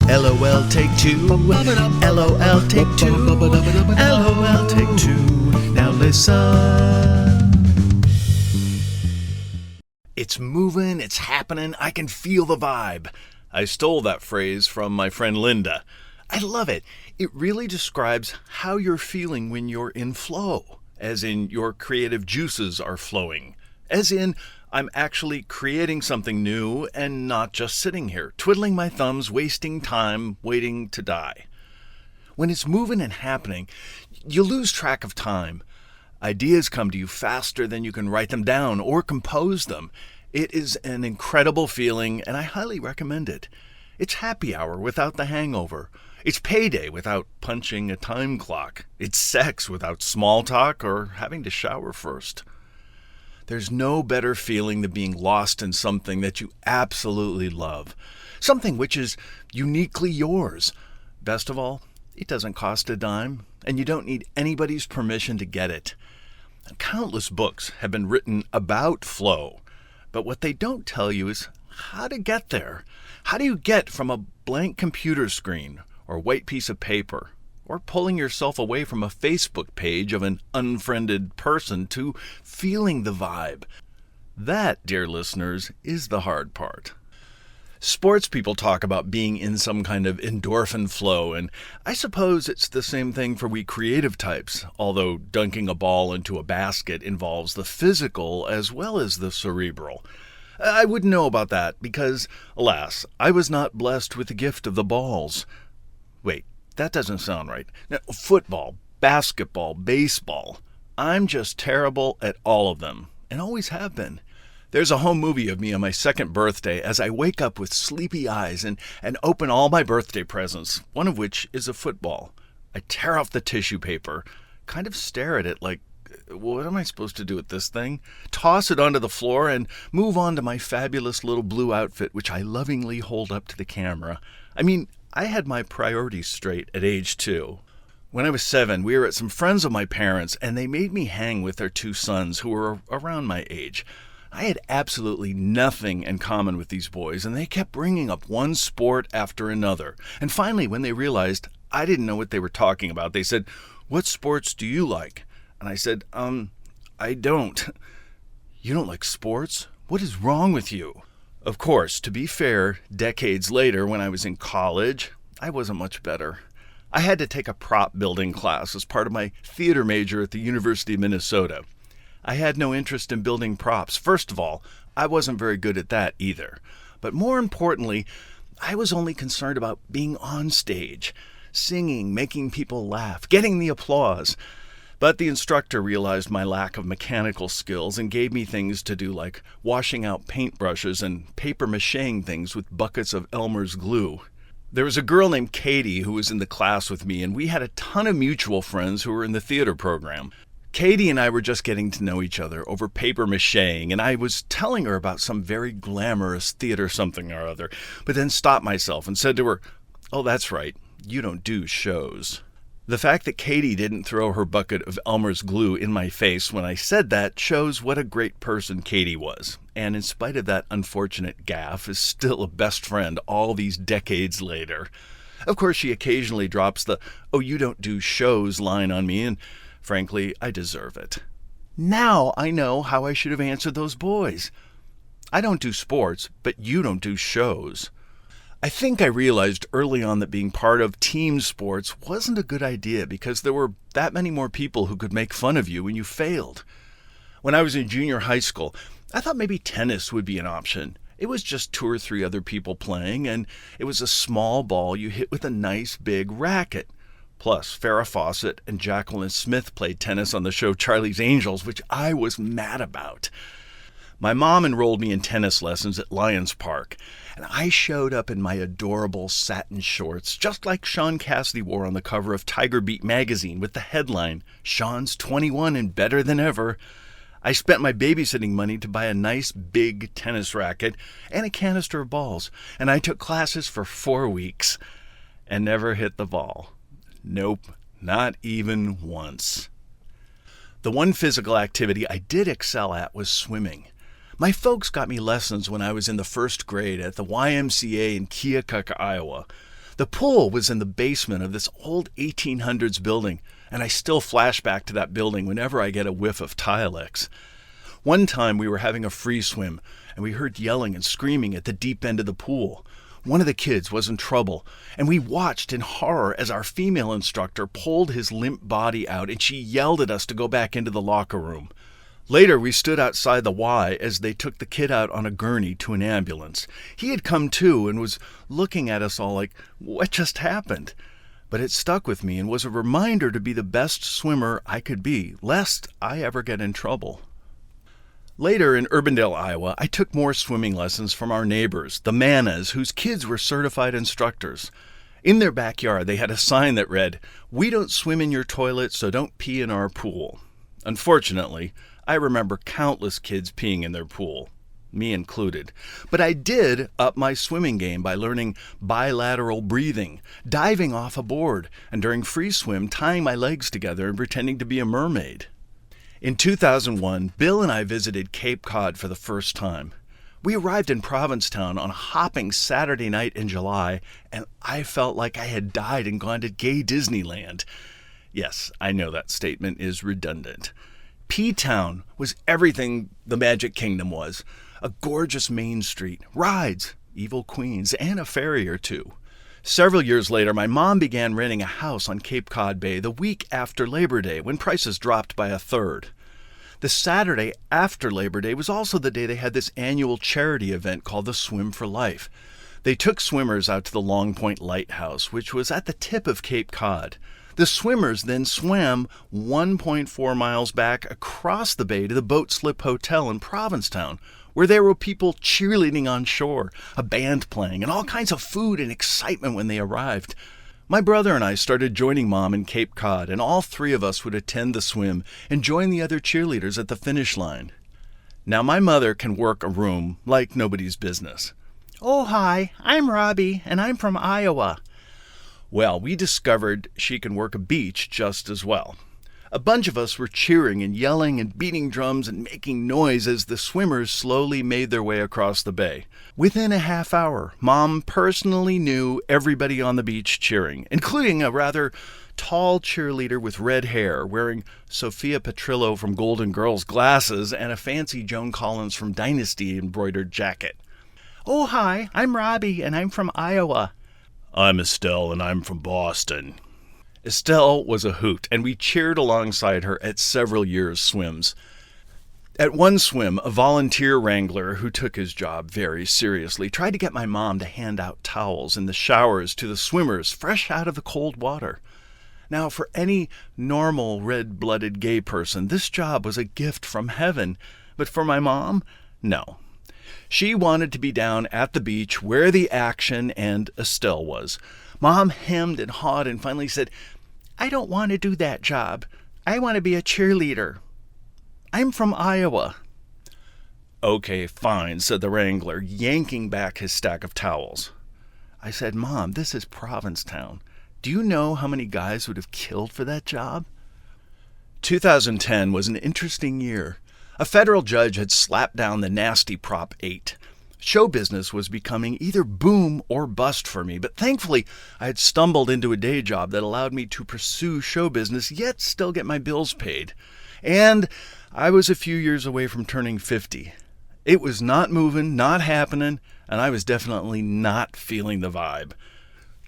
LOL take two. LOL take two. LOL take two. Now listen. It's moving, it's happening, I can feel the vibe. I stole that phrase from my friend Linda. I love it. It really describes how you're feeling when you're in flow, as in your creative juices are flowing, as in I'm actually creating something new and not just sitting here, twiddling my thumbs, wasting time, waiting to die. When it's moving and happening, you lose track of time. Ideas come to you faster than you can write them down or compose them. It is an incredible feeling, and I highly recommend it. It's happy hour without the hangover. It's payday without punching a time clock. It's sex without small talk or having to shower first. There's no better feeling than being lost in something that you absolutely love, something which is uniquely yours. Best of all, it doesn't cost a dime, and you don't need anybody's permission to get it. Countless books have been written about flow, but what they don't tell you is how to get there. How do you get from a blank computer screen or white piece of paper, or pulling yourself away from a Facebook page of an unfriended person to feeling the vibe? That, dear listeners, is the hard part. Sports people talk about being in some kind of endorphin flow, and I suppose it's the same thing for we creative types, although dunking a ball into a basket involves the physical as well as the cerebral. I wouldn't know about that because, alas, I was not blessed with the gift of the balls. Wait, that doesn't sound right. Now, football, basketball, baseball. I'm just terrible at all of them, and always have been. There's a home movie of me on my second birthday as I wake up with sleepy eyes and open all my birthday presents, one of which is a football. I tear off the tissue paper, kind of stare at it like, what am I supposed to do with this thing? Toss it onto the floor and move on to my fabulous little blue outfit, which I lovingly hold up to the camera. I mean, I had my priorities straight at age 2. When I was 7, we were at some friends of my parents, and they made me hang with their 2 sons who were around my age. I had absolutely nothing in common with these boys, and they kept bringing up one sport after another. And finally, when they realized I didn't know what they were talking about, they said, "What sports do you like?" And I said, I don't. You don't like sports? What is wrong with you? Of course, to be fair, decades later, when I was in college, I wasn't much better. I had to take a prop building class as part of my theater major at the University of Minnesota. I had no interest in building props. First of all, I wasn't very good at that either. But more importantly, I was only concerned about being on stage, singing, making people laugh, getting the applause. But the instructor realized my lack of mechanical skills and gave me things to do like washing out paintbrushes and paper-macheing things with buckets of Elmer's glue. There was a girl named Katie who was in the class with me, and we had a ton of mutual friends who were in the theater program. Katie and I were just getting to know each other over paper-macheing, and I was telling her about some very glamorous theater something or other, but then stopped myself and said to her, "Oh, that's right, you don't do shows." The fact that Katie didn't throw her bucket of Elmer's glue in my face when I said that shows what a great person Katie was, and in spite of that unfortunate gaffe, is still a best friend all these decades later. Of course, she occasionally drops the, "Oh, you don't do shows" line on me, and frankly, I deserve it. Now I know how I should have answered those boys. I don't do sports, but you don't do shows. I think I realized early on that being part of team sports wasn't a good idea because there were that many more people who could make fun of you when you failed. When I was in junior high school, I thought maybe tennis would be an option. It was just 2 or 3 other people playing, and it was a small ball you hit with a nice big racket. Plus, Farrah Fawcett and Jacqueline Smith played tennis on the show Charlie's Angels, which I was mad about. My mom enrolled me in tennis lessons at Lions Park, and I showed up in my adorable satin shorts, just like Sean Cassidy wore on the cover of Tiger Beat magazine with the headline, "Sean's 21 and better than ever." I spent my babysitting money to buy a nice big tennis racket and a canister of balls, and I took classes for 4 weeks and never hit the ball. Nope, not even once. The one physical activity I did excel at was swimming. My folks got me lessons when I was in the 1st grade at the YMCA in Keokuk, Iowa. The pool was in the basement of this old 1800s building, and I still flash back to that building whenever I get a whiff of Tilex. One time we were having a free swim, and we heard yelling and screaming at the deep end of the pool. One of the kids was in trouble, and we watched in horror as our female instructor pulled his limp body out, and she yelled at us to go back into the locker room. Later, we stood outside the Y as they took the kid out on a gurney to an ambulance. He had come to and was looking at us all like, what just happened? But it stuck with me and was a reminder to be the best swimmer I could be, lest I ever get in trouble. Later in Urbandale, Iowa, I took more swimming lessons from our neighbors, the Manas, whose kids were certified instructors. In their backyard, they had a sign that read, "We don't swim in your toilet, so don't pee in our pool." Unfortunately, I remember countless kids peeing in their pool, me included. But I did up my swimming game by learning bilateral breathing, diving off a board, and during free swim, tying my legs together and pretending to be a mermaid. In 2001, Bill and I visited Cape Cod for the first time. We arrived in Provincetown on a hopping Saturday night in July, and I felt like I had died and gone to gay Disneyland. Yes, I know that statement is redundant. P-Town was everything the Magic Kingdom was. A gorgeous main street, rides, evil queens, and a ferry or two. Several years later, my mom began renting a house on Cape Cod Bay the week after Labor Day, when prices dropped by a third. The Saturday after Labor Day was also the day they had this annual charity event called the Swim for Life. They took swimmers out to the Long Point Lighthouse, which was at the tip of Cape Cod. The swimmers then swam 1.4 miles back across the bay to the Boat Slip Hotel in Provincetown, where there were people cheerleading on shore, a band playing, and all kinds of food and excitement when they arrived. My brother and I started joining Mom in Cape Cod, and all three of us would attend the swim and join the other cheerleaders at the finish line. Now, my mother can work a room like nobody's business. "Oh, hi, I'm Robbie, and I'm from Iowa." Well, we discovered she can work a beach just as well. A bunch of us were cheering and yelling and beating drums and making noise as the swimmers slowly made their way across the bay. Within a half hour, Mom personally knew everybody on the beach cheering, including a rather tall cheerleader with red hair, wearing Sophia Petrillo from Golden Girls glasses and a fancy Joan Collins from Dynasty embroidered jacket. "Oh, hi, I'm Robbie, and I'm from Iowa." "I'm Estelle, and I'm from Boston." Estelle was a hoot, and we cheered alongside her at several years' swims. At one swim, a volunteer wrangler who took his job very seriously tried to get my mom to hand out towels in the showers to the swimmers fresh out of the cold water. Now, for any normal red-blooded gay person, this job was a gift from heaven, but for my mom, no. She wanted to be down at the beach where the action and Estelle was. Mom hemmed and hawed and finally said, "I don't want to do that job. I want to be a cheerleader. I'm from Iowa." "Okay, fine," said the wrangler, yanking back his stack of towels. I said, "Mom, this is Provincetown. Do you know how many guys would have killed for that job?" 2010 was an interesting year. A federal judge had slapped down the nasty Prop 8. Show business was becoming either boom or bust for me, but thankfully I had stumbled into a day job that allowed me to pursue show business yet still get my bills paid. And I was a few years away from turning 50. It was not moving, not happening, and I was definitely not feeling the vibe.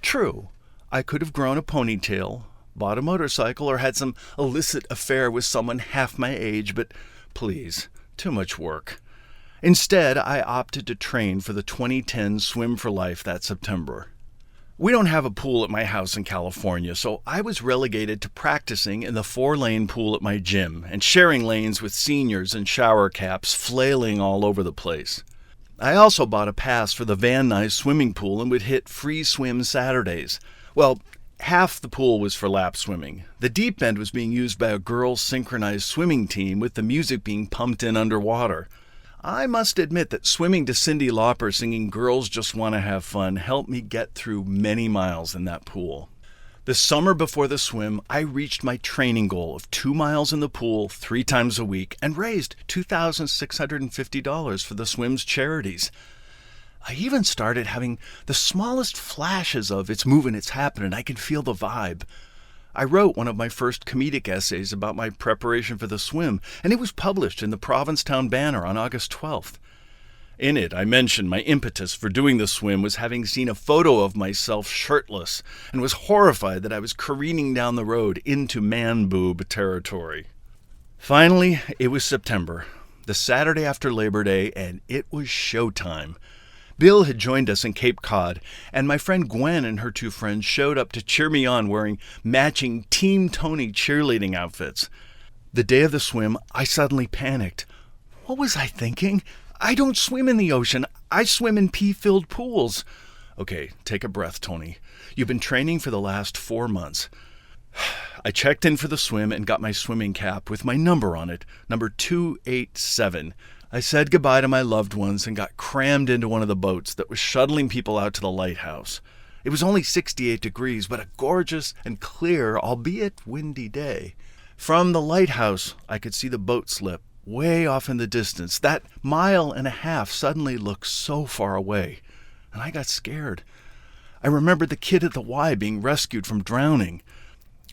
True, I could have grown a ponytail, bought a motorcycle, or had some illicit affair with someone half my age, but please, too much work. Instead, I opted to train for the 2010 Swim for Life that September. We don't have a pool at my house in California, so I was relegated to practicing in the 4-lane pool at my gym and sharing lanes with seniors in shower caps flailing all over the place. I also bought a pass for the Van Nuys swimming pool and would hit free swim Saturdays. Well, half the pool was for lap swimming. The deep end was being used by a girls' synchronized swimming team with the music being pumped in underwater. I must admit that swimming to Cyndi Lauper singing "Girls Just Want to Have Fun" helped me get through many miles in that pool. The summer before the swim, I reached my training goal of 2 miles in the pool 3 times a week and raised $2,650 for the swim's charities. I even started having the smallest flashes of it's moving, it's happening. I can feel the vibe. I wrote one of my first comedic essays about my preparation for the swim, and it was published in the Provincetown Banner on August 12th. In it, I mentioned my impetus for doing the swim was having seen a photo of myself shirtless and was horrified that I was careening down the road into man-boob territory. Finally, it was September, the Saturday after Labor Day, and it was showtime. Bill had joined us in Cape Cod, and my friend Gwen and her two friends showed up to cheer me on wearing matching Team Tony cheerleading outfits. The day of the swim, I suddenly panicked. What was I thinking? I don't swim in the ocean. I swim in pee-filled pools. Okay, take a breath, Tony. You've been training for the last 4 months. I checked in for the swim and got my swimming cap with my number on it, number 287. I said goodbye to my loved ones and got crammed into one of the boats that was shuttling people out to the lighthouse. It was only 68 degrees, but a gorgeous and clear, albeit windy day. From the lighthouse, I could see the boat slip way off in the distance. That 1.5 miles suddenly looked so far away, and I got scared. I remembered the kid at the Y being rescued from drowning.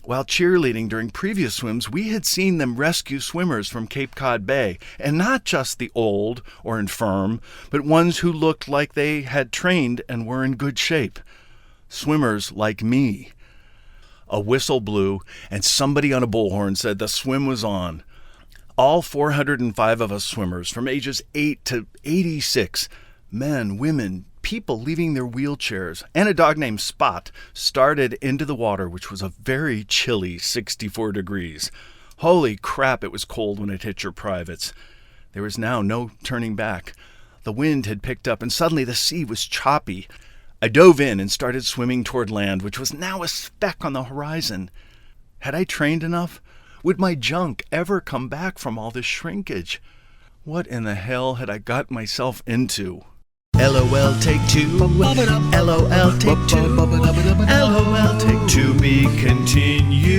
While cheerleading during previous swims, we had seen them rescue swimmers from Cape Cod Bay, and not just the old or infirm, but ones who looked like they had trained and were in good shape. Swimmers like me. A whistle blew, and somebody on a bullhorn said the swim was on. All 405 of us swimmers, from ages 8 to 86, men, women, people leaving their wheelchairs, and a dog named Spot, started into the water, which was a very chilly 64 degrees. Holy crap, it was cold when it hit your privates. There was now no turning back. The wind had picked up, and suddenly the sea was choppy. I dove in and started swimming toward land, which was now a speck on the horizon. Had I trained enough? Would my junk ever come back from all this shrinkage? What in the hell had I got myself into? LOL take two. LOL take two. LOL take two. Be continued.